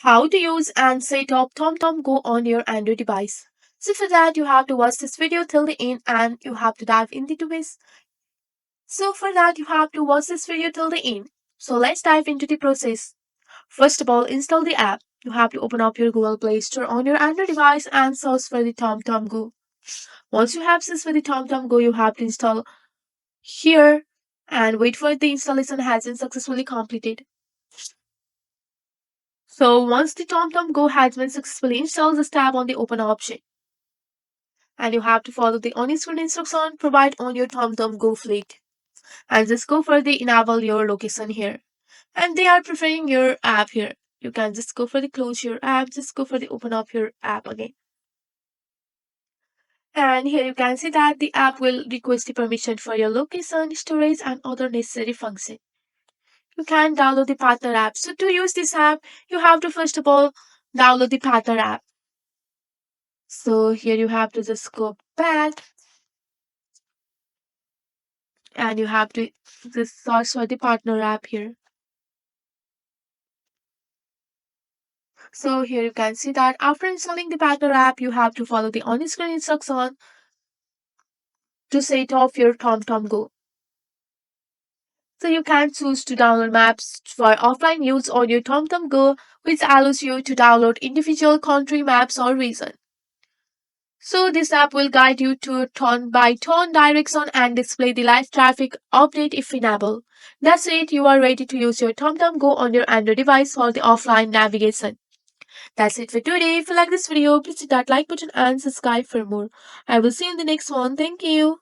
How to use and set up TomTom Go on your Android device. So for that you have to watch this video till the end and you have to dive into this. So for that you have to watch this video till the end. So let's dive into the process. First of all, install the app. You have to open up your Google Play Store on your Android device and search for the TomTom Go. Once you have searched for the TomTom Go, you have to install here and wait for the installation has been successfully completed. So once the TomTom Go has been successfully installed, just tap on the open option. And you have to follow the on-screen instruction provided on your TomTom Go fleet. And just go for the enable your location here. And they are preferring your app here. You can just go for the close your app, just go for the open up your app again. And here you can see that the app will request the permission for your location, storage, and other necessary functions. You can download the partner app. So to use this app, you have to first of all download the partner app. So here you have to just go back and you have to just search for the partner app here. So here you can see that after installing the partner app, you have to follow the on-screen instruction to set off your TomTom Go. So you can choose to download maps for offline use on your TomTom Go, which allows you to download individual country maps or region. So this app will guide you to turn-by-turn direction and display the live traffic update if enabled. That's it, you are ready to use your TomTom Go on your Android device for the offline navigation. That's it for today. If you like this video, please hit that like button and subscribe for more. I will see you in the next one. Thank you.